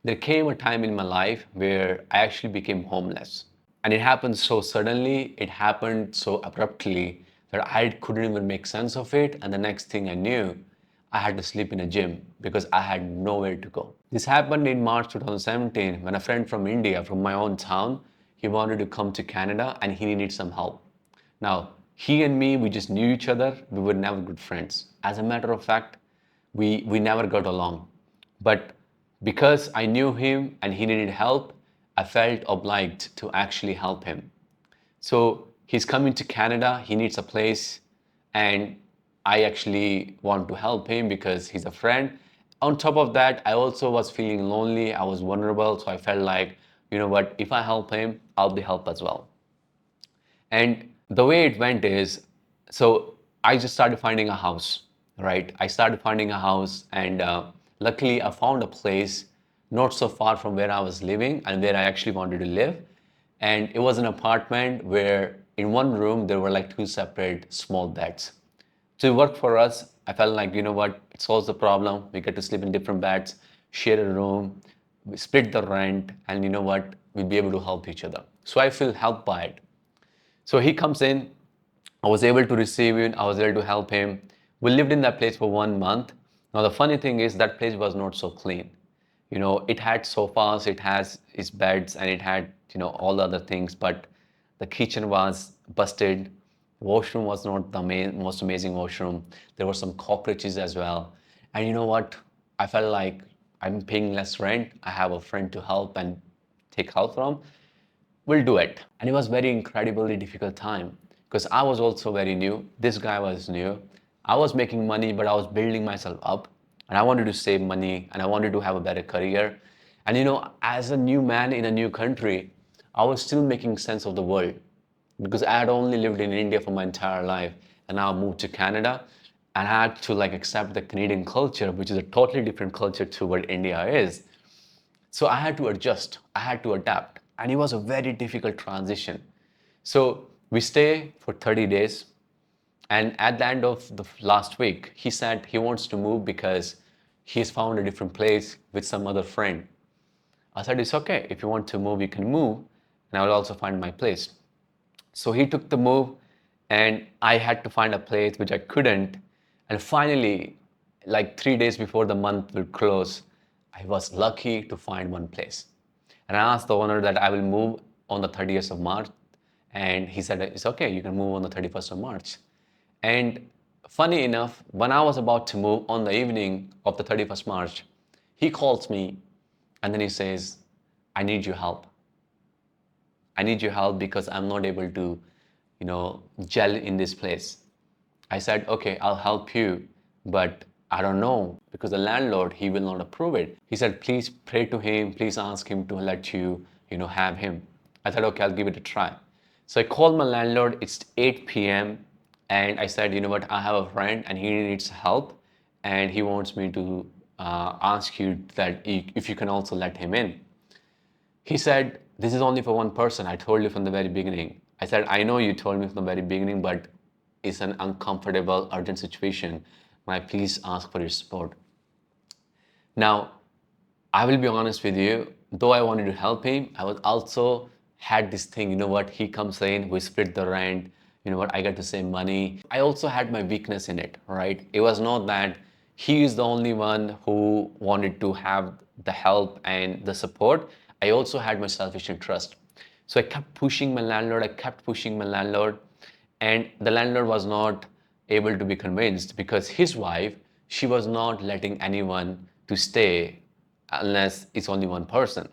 There came a time in my life where I actually became homeless. And it happened so suddenly, it happened so abruptly that I couldn't even make sense of it. And the next thing I knew, I had to sleep in a gym because I had nowhere to go. This happened in March 2017 when a friend from India, from my own town, he wanted to come to Canada and he needed some help. Now, he and me, we just knew each other. We were never good friends. As a matter of fact, we never got along. But because I knew him and he needed help, I felt obliged to actually help him. So he's coming to Canada, he needs a place, and I actually want to help him because he's a friend. On top of that, I also was feeling lonely, I was vulnerable, so I felt like, you know what, if I help him, I'll be helped as well. And the way it went is, so I just started finding a house, right? I started finding a house, and luckily I found a place not so far from where I was living and where I actually wanted to live. And it was an apartment where in one room there were like two separate small beds. So it worked for us. I felt like, you know what, it solves the problem. We get to sleep in different beds, share a room, we split the rent, and you know what, we'll be able to help each other. So I feel helped by it. So he comes in. I was able to receive him. I was able to help him. We lived in that place for 1 month. Now the funny thing is that place was not so clean. You know, it had sofas, it has its beds, and it had, you know, all the other things. But the kitchen was busted. Washroom was not the most amazing washroom. There were some cockroaches as well. And you know what? I felt like I'm paying less rent. I have a friend to help and take help from. We'll do it. And it was very incredibly difficult time because I was also very new. This guy was new. I was making money, but I was building myself up and I wanted to save money and I wanted to have a better career. And you know, as a new man in a new country, I was still making sense of the world because I had only lived in India for my entire life and now I moved to Canada and I had to like accept the Canadian culture, which is a totally different culture to what India is. So I had to adjust, I had to adapt, and it was a very difficult transition. So we stay for 30 days, and at the end of the last week, he said he wants to move because he's found a different place with some other friend. I said, it's okay. If you want to move, you can move, and I will also find my place. So he took the move, and I had to find a place which I couldn't. And finally, like 3 days before the month will close, I was lucky to find one place. And I asked the owner that I will move on the 30th of March. And he said, it's okay, you can move on the 31st of March. And funny enough, when I was about to move on the evening of the 31st March, he calls me and then he says, I need your help. I need your help because I'm not able to, gel in this place. I said, okay, I'll help you, but I don't know because the landlord, he will not approve it. He said, please pray to him, please ask him to let you, have him. I said, okay, I'll give it a try. So I called my landlord, it's 8 p.m. And I said, you know what, I have a friend and he needs help and he wants me to ask you that if you can also let him in. He said, this is only for one person. I told you from the very beginning. I said, I know you told me from the very beginning, but it's an uncomfortable, urgent situation. May I please ask for your support? Now, I will be honest with you, though I wanted to help him, I was also had this thing, you know what, he comes in, we split the rent, you know what, I get to save money. I also had my weakness in it, right? It was not that he is the only one who wanted to have the help and the support. I also had my selfish interest. So I kept pushing my landlord, I kept pushing my landlord, and the landlord was not able to be convinced because his wife, she was not letting anyone to stay unless it's only one person.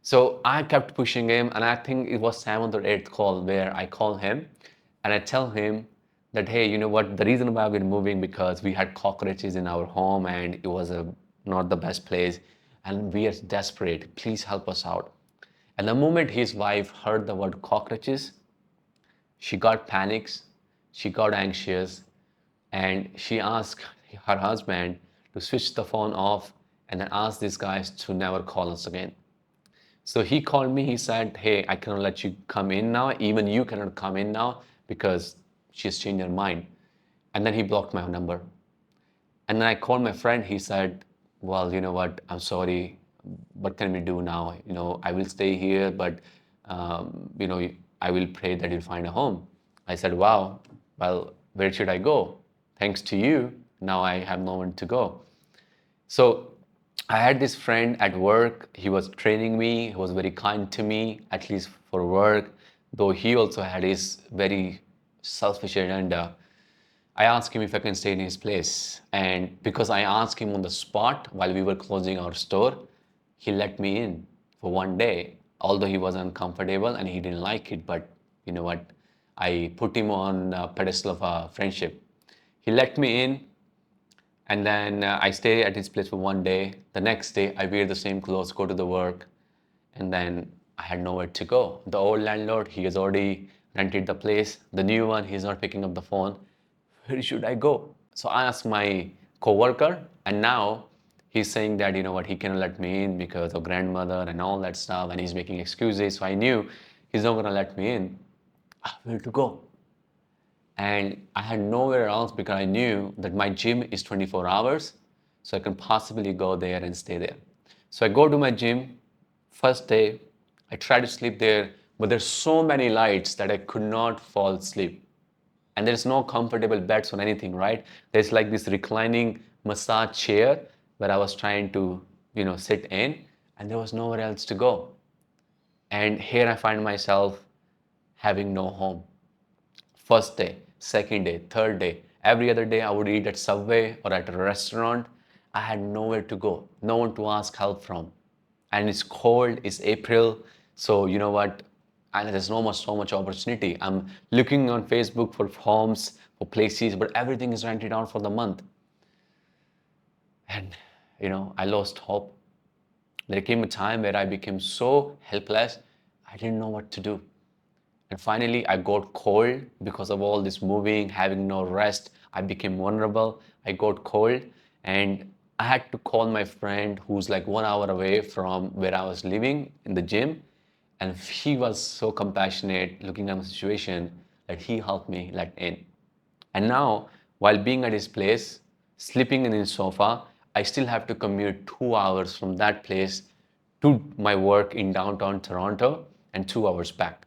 So I kept pushing him, and I think it was seventh or eighth call where I call him and I tell him that, hey, you know what, the reason why I've been moving because we had cockroaches in our home and it was not the best place and we are desperate. Please help us out. And the moment his wife heard the word cockroaches, she got panics, she got anxious, and she asked her husband to switch the phone off and then ask these guys to never call us again. So he called me, he said, hey, I cannot let you come in now. Even you cannot come in now because she's changed her mind. And then he blocked my number. And then I called my friend, he said, well, you know what, I'm sorry. what can we do now? I will stay here, but I will pray that you'll find a home. I said, wow, well, where should I go? Thanks to you, now I have no one to go. So I had this friend at work. He was training me. He was very kind to me, at least for work, though he also had his very selfish agenda. I asked him if I can stay in his place. And because I asked him on the spot while we were closing our store, he let me in for one day, although he was uncomfortable and he didn't like it. But you know what? I put him on a pedestal of friendship. He let me in, and then I stay at his place for one day. The next day, I wear the same clothes, go to the work, and then I had nowhere to go. The old landlord, he has already rented the place. The new one, he's not picking up the phone. Where should I go? So I asked my coworker, and now he's saying that, you know what, he cannot let me in because of grandmother and all that stuff, and he's making excuses. So I knew he's not gonna let me in. Where to go? And I had nowhere else because I knew that my gym is 24 hours, so I can possibly go there and stay there. So I go to my gym, first day, I try to sleep there, but there's so many lights that I could not fall asleep. And there's no comfortable beds or anything, right? There's like this reclining massage chair where I was trying to, sit in, and there was nowhere else to go. And here I find myself having no home. First day, second day, third day, every other day I would eat at Subway or at a restaurant. I had nowhere to go, no one to ask help from. And it's cold, it's April, so you know what? And there's so much opportunity. I'm looking on Facebook for homes, for places, but everything is rented out for the month. And I lost hope. There came a time where I became so helpless, I didn't know what to do. And finally, I got cold because of all this moving, having no rest. I became vulnerable. I got cold, and I had to call my friend who's like 1 hour away from where I was living in the gym. And he was so compassionate looking at my situation that he helped me let in. And now, while being at his place, sleeping in his sofa, I still have to commute 2 hours from that place to my work in downtown Toronto and 2 hours back.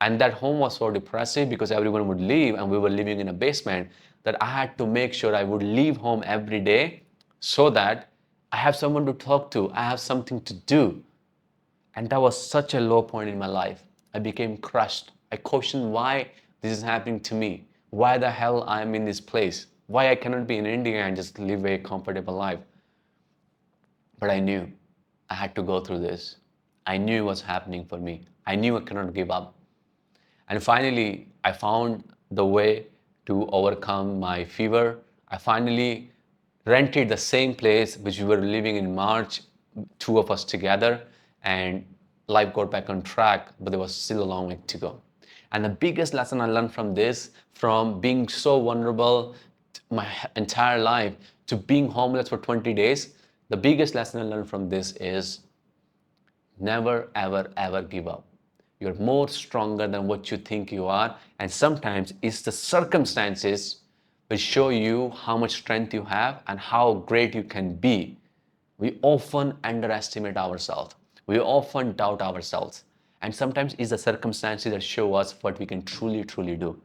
And that home was so depressive because everyone would leave and we were living in a basement that I had to make sure I would leave home every day so that I have someone to talk to, I have something to do. And that was such a low point in my life. I became crushed. I questioned why this is happening to me, why the hell I am in this place, why I cannot be in India and just live a comfortable life. But I knew I had to go through this. I knew what's happening for me. I knew I cannot give up. And finally, I found the way to overcome my fever. I finally rented the same place which we were living in March, two of us together, and life got back on track, but there was still a long way to go. And the biggest lesson I learned from this, from being so vulnerable my entire life to being homeless for 20 days, the biggest lesson I learned from this is never, ever, ever give up. You're more stronger than what you think you are. And sometimes it's the circumstances which show you how much strength you have and how great you can be. We often underestimate ourselves. We often doubt ourselves. And sometimes it's the circumstances that show us what we can truly, truly do.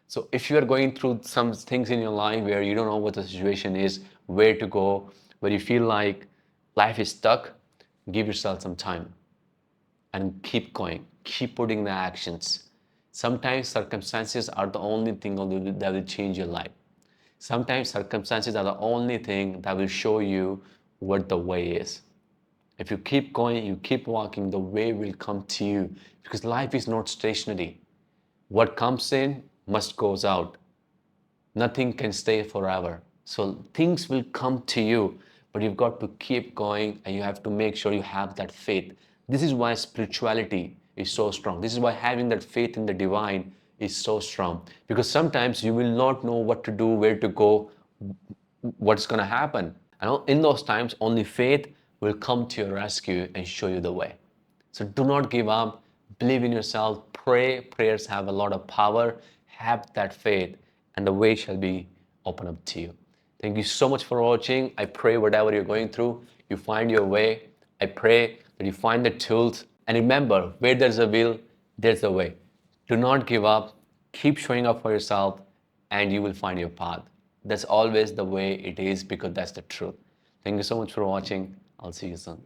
So if you are going through some things in your life where you don't know what the situation is, where to go, where you feel like life is stuck, give yourself some time and keep going, keep putting the actions. Sometimes circumstances are the only thing that will change your life. Sometimes circumstances are the only thing that will show you what the way is. If you keep going, you keep walking, the way will come to you because life is not stationary. What comes in must goes out. Nothing can stay forever. So things will come to you, but you've got to keep going and you have to make sure you have that faith. This is why spirituality is so strong. This is why having that faith in the divine is so strong. Because sometimes you will not know what to do, where to go, what's going to happen. And in those times, only faith will come to your rescue and show you the way. So do not give up. Believe in yourself. Pray. Prayers have a lot of power. Have that faith, and the way shall be open up to you. Thank you so much for watching. I pray whatever you're going through, you find your way. I pray that you find the tools, and remember, where there's a will, there's a way. Do not give up. Keep showing up for yourself, and you will find your path. That's always the way it is because that's the truth. Thank you so much for watching. I'll see you soon.